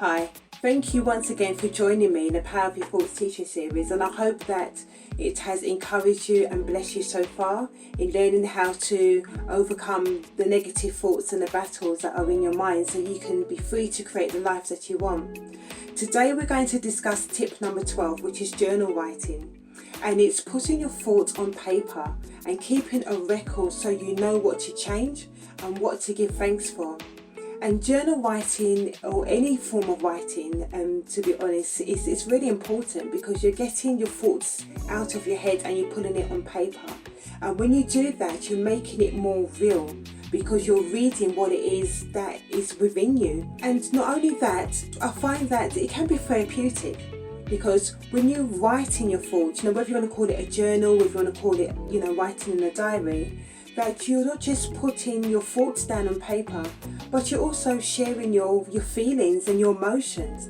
Hi, thank you once again for joining me in the Power of Your Thoughts teaching series, and I hope that it has encouraged you and blessed you so far in learning how to overcome the negative thoughts and the battles that are in your mind so you can be free to create the life that you want. Today we're going to discuss tip number 12, which is journal writing. And it's putting your thoughts on paper and keeping a record so you know what to change and what to give thanks for. And journal writing, or any form of writing, to be honest, it's really important because you're getting your thoughts out of your head and you're putting it on paper. And when you do that, you're making it more real because you're reading what it is that is within you. And not only that, I find that it can be therapeutic. Because when you're writing your thoughts, whether you want to call it a journal, whether you want to call it, writing in a diary, that you're not just putting your thoughts down on paper, but you're also sharing your feelings and your emotions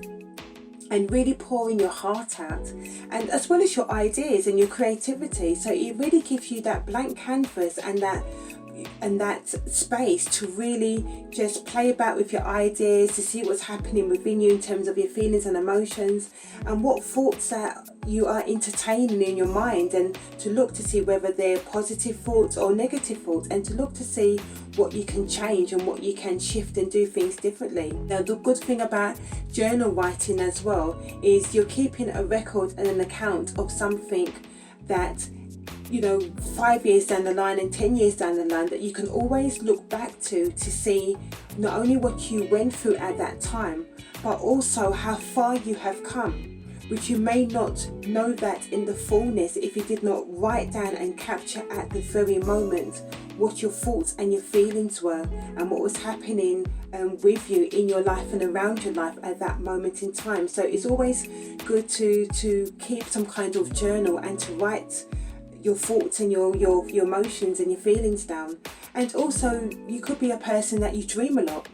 and really pouring your heart out, and as well as your ideas and your creativity. So it really gives you that blank canvas and that space to really just play about with your ideas, to see what's happening within you in terms of your feelings and emotions and what thoughts that you are entertaining in your mind, and to look to see whether they're positive thoughts or negative thoughts, and to look to see what you can change and what you can shift and do things differently. Now, the good thing about journal writing as well is you're keeping a record and an account of something that 5 years down the line and 10 years down the line, that you can always look back to see not only what you went through at that time, but also how far you have come, which you may not know that in the fullness if you did not write down and capture at the very moment what your thoughts and your feelings were and what was happening with you in your life and around your life at that moment in time. So it's always good to keep some kind of journal and to write your thoughts and your emotions and your feelings down. And also, you could be a person that you dream a lot.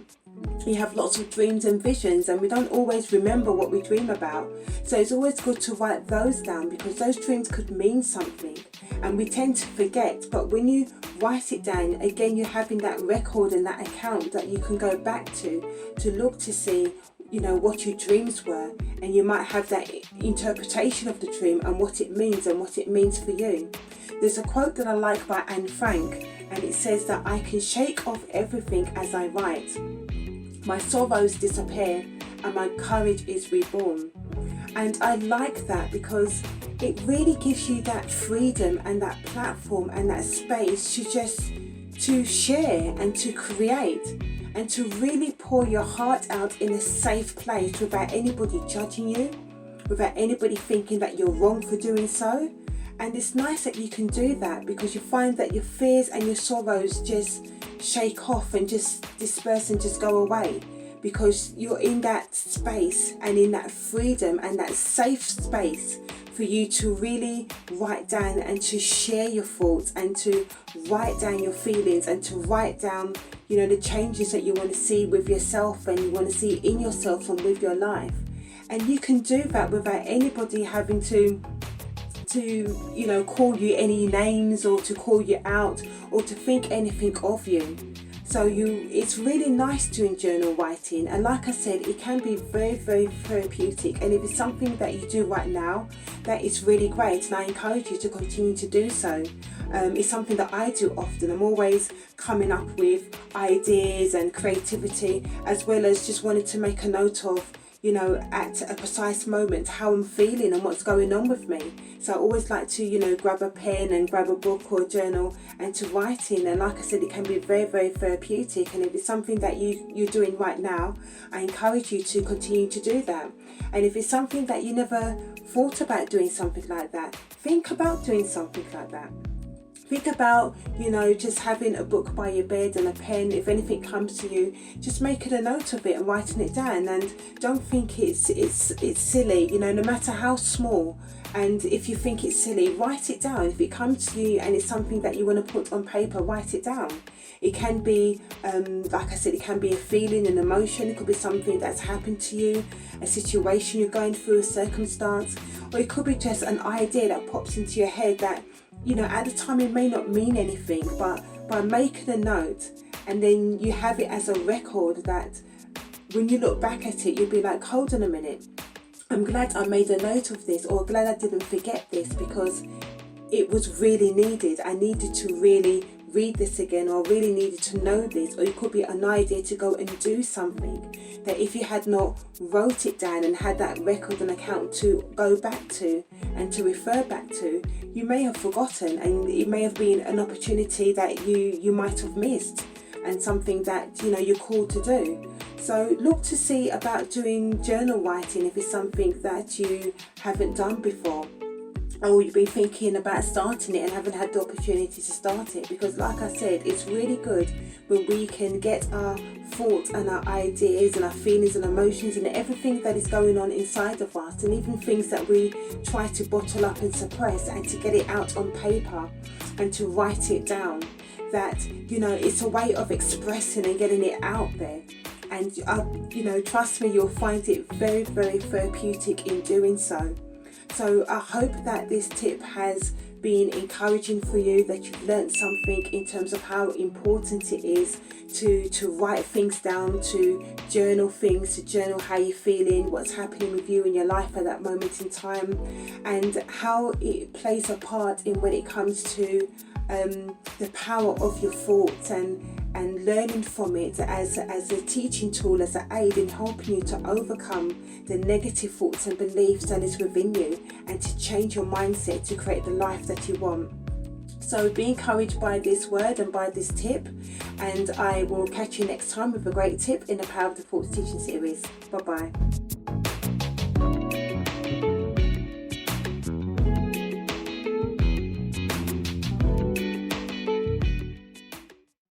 You have lots of dreams and visions, and we don't always remember what we dream about. So it's always good to write those down, because those dreams could mean something and we tend to forget. But when you write it down, again, you're having that record and that account that you can go back to look to see what your dreams were, and you might have that interpretation of the dream and what it means for you. There's a quote that I like by Anne Frank, and it says that I can shake off everything as I write. My sorrows disappear and my courage is reborn. And I like that because it really gives you that freedom and that platform and that space to share and to create, and to really pour your heart out in a safe place without anybody judging you, without anybody thinking that you're wrong for doing so. And it's nice that you can do that, because you find that your fears and your sorrows just shake off and just disperse and just go away, because you're in that space and in that freedom and that safe space for you to really write down and to share your thoughts and to write down your feelings and to write down the changes that you want to see with yourself and you want to see in yourself and with your life. And you can do that without anybody having to call you any names or to call you out or to think anything of you. So it's really nice doing journal writing, and like I said, it can be very, very therapeutic. And if it's something that you do right now, that is really great, and I encourage you to continue to do so. It's something that I do often. I'm always coming up with ideas and creativity, as well as just wanting to make a note of at a precise moment how I'm feeling and what's going on with me. So I always like to grab a pen and grab a book or a journal and to write in. And like I said, it can be very, very therapeutic. And if it's something that you're doing right now, I encourage you to continue to do that. And if it's something that you never thought about doing something like that, think about doing something like that. Think about, just having a book by your bed and a pen. If anything comes to you, just making a note of it and writing it down. And don't think it's silly, no matter how small. And if you think it's silly, write it down. If it comes to you and it's something that you want to put on paper, write it down. It can be, like I said, it can be a feeling, an emotion. It could be something that's happened to you, a situation you're going through, a circumstance. Or it could be just an idea that pops into your head that, at the time it may not mean anything, but by making a note and then you have it as a record that when you look back at it, you'll be like, hold on a minute, I'm glad I made a note of this, or glad I didn't forget this, because it was really needed. I needed to really read this again, or really needed to know this. Or it could be an idea to go and do something that if you had not wrote it down and had that record and account to go back to and to refer back to, you may have forgotten, and it may have been an opportunity that you might have missed, and something that you're called to do. So look to see about doing journal writing if it's something that you haven't done before, or you've been thinking about starting it and haven't had the opportunity to start it. Because like I said, it's really good when we can get our thoughts and our ideas and our feelings and emotions and everything that is going on inside of us, and even things that we try to bottle up and suppress, and to get it out on paper and to write it down. That it's a way of expressing and getting it out there. And trust me, you'll find it very, very therapeutic in doing so. So I hope that this tip has been encouraging for you, that you've learned something in terms of how important it is to write things down, to journal things, to journal how you're feeling, what's happening with you in your life at that moment in time, and how it plays a part in when it comes to the power of your thoughts, and learning from it as a teaching tool, as an aid in helping you to overcome the negative thoughts and beliefs that is within you, and to change your mindset to create the life that you want. So be encouraged by this word and by this tip, and I will catch you next time with a great tip in the Power of the Thoughts teaching series. Bye bye.